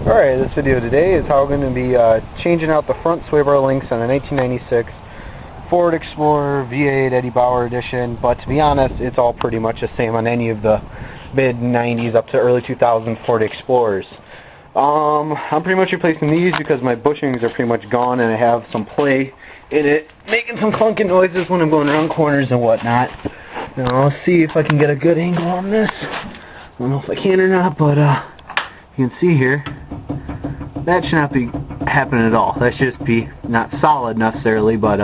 Alright, this video today is how we're going to be changing out the front sway bar links on a 1996 Ford Explorer V8 Eddie Bauer edition, but to be honest, it's all pretty much the same on any of the mid-90s up to early 2000 Ford Explorers. I'm pretty much replacing these because my bushings are pretty much gone and I have some play in it, making some clunking noises when I'm going around corners and whatnot. Now, I'll see if I can get a good angle on this. I don't know if I can or not, but you can see here, that should not be happening at all. That should just be not solid necessarily, but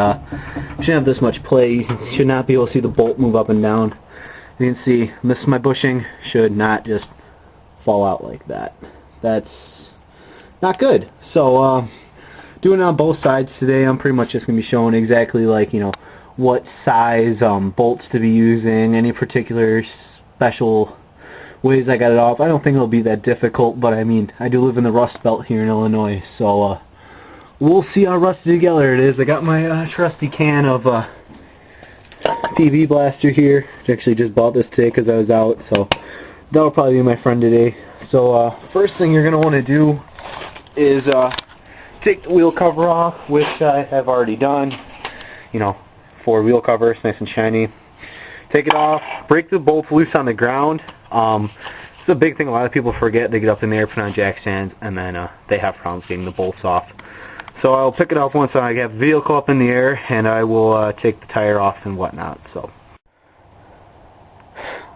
shouldn't have this much play. You should not be able to see the bolt move up and down. You can see this, my bushing should not just fall out like that. That's not good. So doing it on both sides today, I'm pretty much just going to be showing exactly what size bolts to be using, any particular special ways I got it off. I don't think it'll be that difficult, but I mean, I do live in the Rust Belt here in Illinois, so we'll see how rusty together it is. I got my trusty can of PB Blaster here. I actually just bought this today because I was out, so that'll probably be my friend today. So first thing you're going to want to do is take the wheel cover off, which I have already done. Ford wheel cover, it's nice and shiny. Take it off, break the bolts loose on the ground. It's a big thing a lot of people forget. They get up in the air, put on jack stands, and then they have problems getting the bolts off. So I'll pick it up once I have the vehicle up in the air, and I will take the tire off and whatnot. So,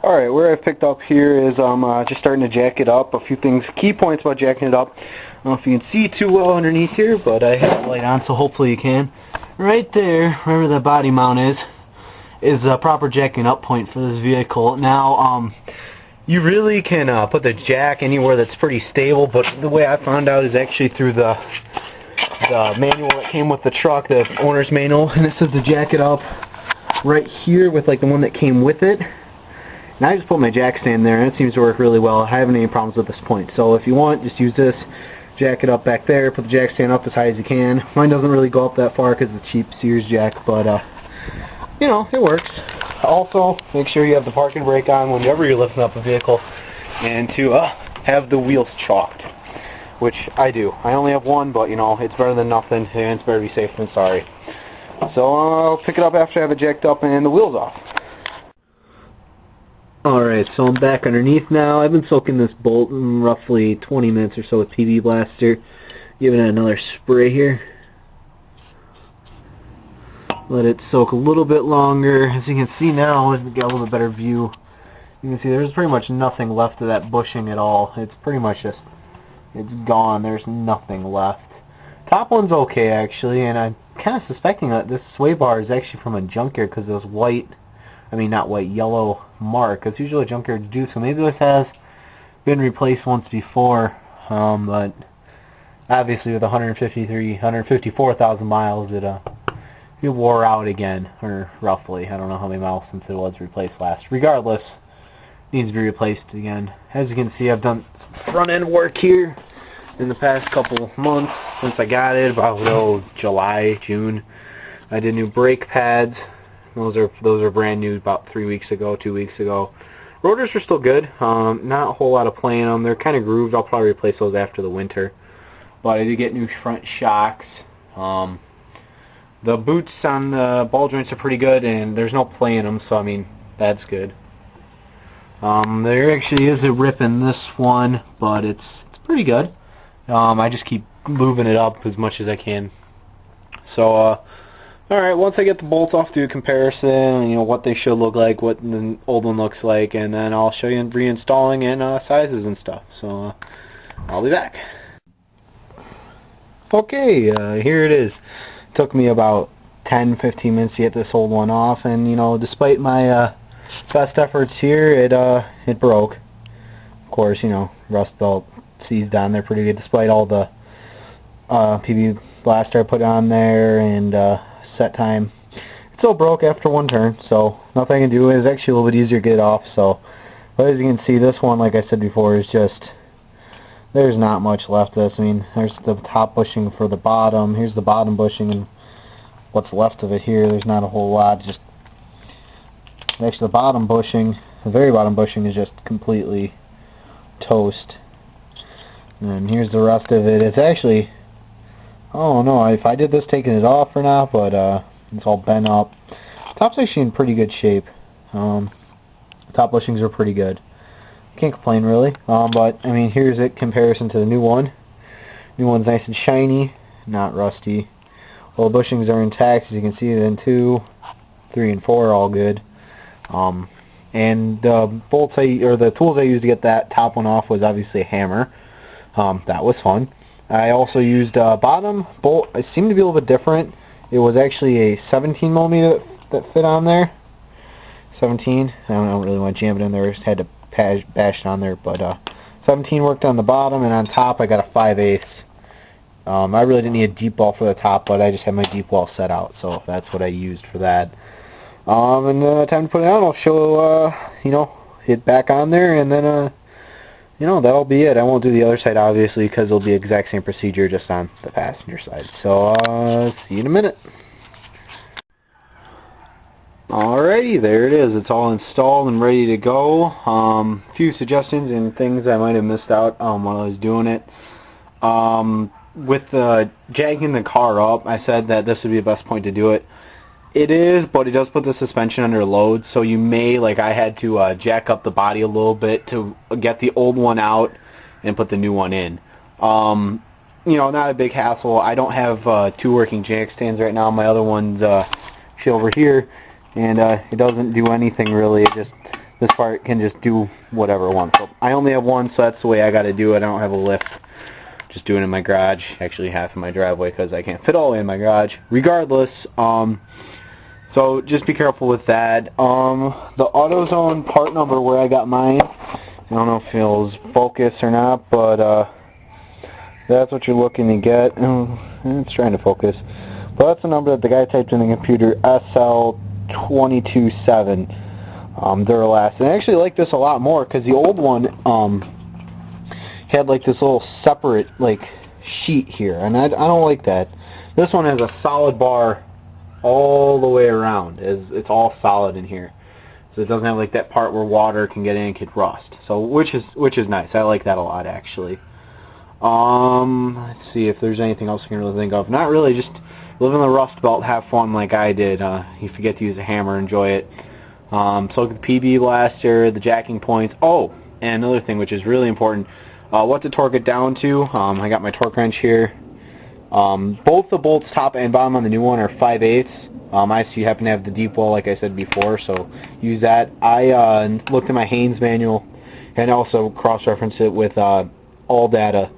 alright, where I've picked up here is just starting to jack it up. A few things, key points about jacking it up. I don't know if you can see too well underneath here, but I have the light on, so hopefully you can. Right there, wherever the body mount is a proper jacking up point for this vehicle. Now, you really can put the jack anywhere that's pretty stable, but the way I found out is actually through the manual that came with the truck, the owner's manual, and it says to jack it up right here with the one that came with it. And I just put my jack stand there, and it seems to work really well. I haven't any problems at this point. So if you want, just use this, jack it up back there, put the jack stand up as high as you can. Mine doesn't really go up that far because it's a cheap Sears jack, but it works. Also, make sure you have the parking brake on whenever you're lifting up a vehicle, and to have the wheels chalked, which I do. I only have one, but it's better than nothing, and it's better to be safe than sorry. So I'll pick it up after I have it jacked up and the wheels off. Alright, so I'm back underneath now. I've been soaking this bolt in roughly 20 minutes or so with PB Blaster. Giving it another spray here. Let it soak a little bit longer. As you can see now, we got a little bit better view. You can see there's pretty much nothing left of that bushing at all. It's pretty much just, it's gone. There's nothing left. Top one's okay actually, and I'm kind of suspecting that this sway bar is actually from a junkyard because those yellow mark. It's usually a junkyard do, so maybe this has been replaced once before, but obviously with 154,000 miles, it wore out again, or roughly. I don't know how many miles since it was replaced last. Regardless, it needs to be replaced again. As you can see, I've done some front end work here in the past couple months since I got it, about July, June. I did new brake pads. Those are brand new about 2 weeks ago. Rotors are still good. Not a whole lot of play in them. They're kind of grooved. I'll probably replace those after the winter. But I did get new front shocks. The boots on the ball joints are pretty good, and there's no play in them, so I mean, that's good. There actually is a rip in this one, but it's pretty good. I just keep moving it up as much as I can. So, alright, once I get the bolts off, do a comparison, what they should look like, what the old one looks like, and then I'll show you reinstalling and sizes and stuff. So, I'll be back. Okay, here it is. Took me about 10-15 minutes to get this old one off, and despite my best efforts here, it broke. Of course, Rust Belt seized on there pretty good, despite all the PB Blaster I put on there and set time. It still broke after one turn, so nothing I can do. Is actually a little bit easier to get it off. So, but as you can see, this one, like I said before, is just, there's not much left of this. I mean, there's the top bushing for the bottom. Here's the bottom bushing, and what's left of it here, there's not a whole lot. Just actually the bottom bushing, the very bottom bushing is just completely toast. And here's the rest of it. It's actually, I don't know if I did this taking it off or not, but it's all bent up. Top's actually in pretty good shape. Top bushings are pretty good. Can't complain really. But I mean, here's it comparison to the new one. New one's nice and shiny, not rusty. All the bushings are intact, as you can see. Then 2, 3, and 4 are all good. And the bolts or the tools I used to get that top one off was obviously a hammer. That was fun. I also used bottom bolt. It seemed to be a little bit different. It was actually a 17 millimeter that fit on there. 17. I don't really want to jam it in there. I just had to bash it on there. But 17 worked on the bottom, and on top I got a 5/8. I really didn't need a deep well for the top, but I just had my deep well set out, so that's what I used for that. And time to put it on. I'll show it back on there, and then that'll be it. I won't do the other side obviously because it'll be the exact same procedure just on the passenger side. So see you in a minute. Alrighty, there it is. It's all installed and ready to go. A few suggestions and things I might have missed out while I was doing it. With jacking the car up, I said that this would be the best point to do it. It is, but it does put the suspension under load, so you may, like I had to jack up the body a little bit to get the old one out and put the new one in. Not a big hassle. I don't have 2 working jack stands right now. My other one's over here, and it doesn't do anything really. It just, this part can just do whatever it wants. So I only have one, so that's the way I got to do it. I don't have a lift. Just doing it in my garage, actually half in my driveway because I can't fit all the way in my garage. Regardless, so just be careful with that. The AutoZone part number where I got mine, I don't know if it'll focus or not, but that's what you're looking to get. It's trying to focus. But that's the number that the guy typed in the computer, SL227 Duralast. And I actually like this a lot more because the old one had like this little separate like sheet here, and I don't like that. This one has a solid bar all the way around. It's all solid in here, so it doesn't have like that part where water can get in and could rust. So which is nice. I like that a lot actually. Let's see if there's anything else I can really think of. Not really. Just live in the Rust Belt, have fun like I did. You forget to use a hammer, enjoy it. So look at the PB blaster, the jacking points. Oh, and another thing which is really important. What to torque it down to. I got my torque wrench here. Both the bolts, top and bottom on the new one, are 5/8. I see you happen to have the deep well like I said before, so use that. I looked at my Haynes manual and also cross-referenced it with all data,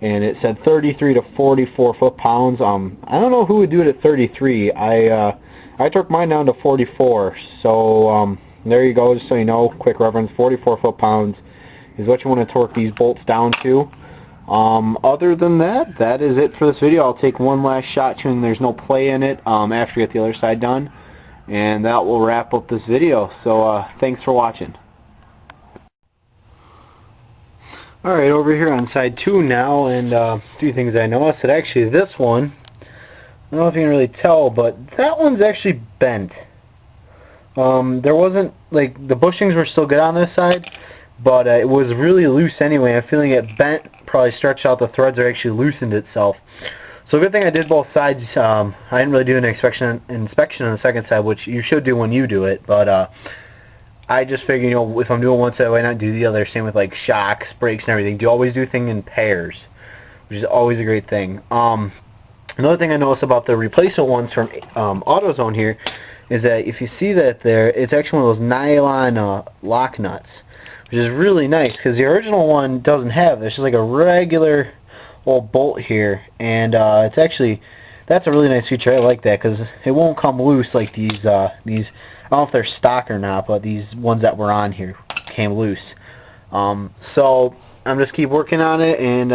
and it said 33 to 44 foot-pounds. I don't know who would do it at 33. I torqued mine down to 44, so there you go, just so you know, quick reference, 44 foot-pounds is what you want to torque these bolts down to. Other than that, that is it for this video. I'll take one last shot showing there's no play in it after you get the other side done, and that will wrap up this video. So thanks for watching. Alright, over here on side 2 now, and a few things I noticed. That actually this one, I don't know if you can really tell, but that one's actually bent. There wasn't, like, the bushings were still good on this side, but it was really loose anyway. I'm feeling it bent, probably stretched out the threads, or actually loosened itself. So good thing I did both sides. I didn't really do an inspection on the second side, which you should do when you do it, but I just figured, if I'm doing one side, why not do the other? Same with like shocks, brakes, and everything. Do always do things in pairs, which is always a great thing. Another thing I noticed about the replacement ones from AutoZone here is that if you see that there, it's actually one of those nylon lock nuts, which is really nice because the original one doesn't have it. It's just like a regular old bolt here, and it's actually, that's a really nice feature. I like that because it won't come loose like these I don't know if they're stock or not, but these ones that were on here came loose. So I'm just keep working on it, and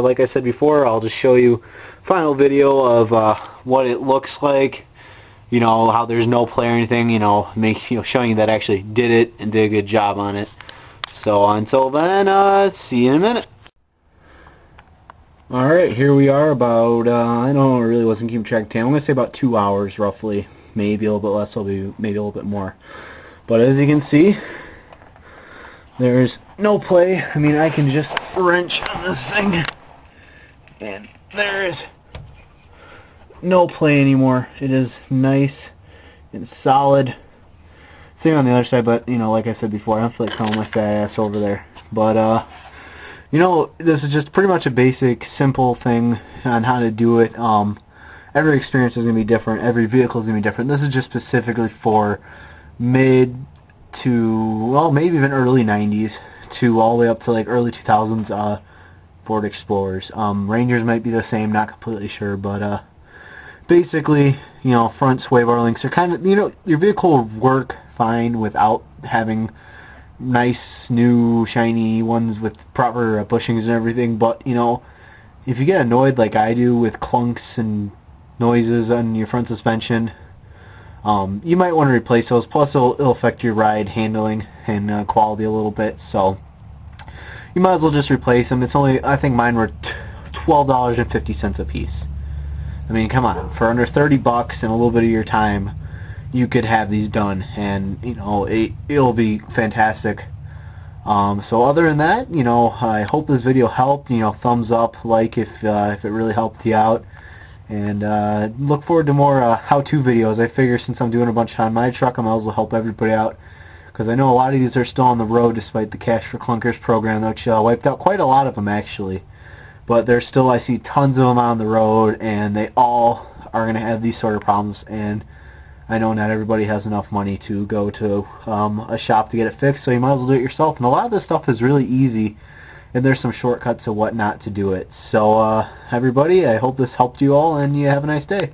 like I said before, I'll just show you final video of what it looks like. How there's no play or anything. Showing you that I actually did it and did a good job on it. So until then, see you in a minute. Alright, here we are about, I don't know, I really wasn't keeping track of time. I'm going to say about 2 hours roughly. Maybe a little bit less, maybe a little bit more. But as you can see, There's no play. I mean, I can just wrench on this thing, and there is no play anymore. It is nice and solid. Same on the other side, but, you know, like I said before, I don't feel like calling my fat ass over there. But, you know, this is just pretty much a basic, simple thing on how to do it. Every experience is going to be different. Every vehicle is going to be different. This is just specifically for mid to, well, maybe even early 90s to all the way up to, like, early 2000s Ford Explorers. Rangers might be the same, not completely sure, but, basically, you know, front sway bar links are kind of, you know, your vehicle will work fine without having nice, new, shiny ones with proper bushings and everything, but, you know, if you get annoyed like I do with clunks and noises on your front suspension, you might want to replace those. Plus, it'll affect your ride handling and quality a little bit, so you might as well just replace them. It's only, I think mine were $12.50 a piece. I mean, come on, for under 30 bucks and a little bit of your time, you could have these done, and, you know, it'll be fantastic. So other than that, you know, I hope this video helped. You know, thumbs up, like if it really helped you out, and look forward to more how-to videos. I figure since I'm doing a bunch on my truck, I might as well help everybody out, because I know a lot of these are still on the road despite the Cash for Clunkers program, which wiped out quite a lot of them actually. But there's still, I see tons of them on the road, and they all are going to have these sort of problems, and I know not everybody has enough money to go to a shop to get it fixed, so you might as well do it yourself. And a lot of this stuff is really easy, and there's some shortcuts of what not to do it. So, everybody, I hope this helped you all, and you have a nice day.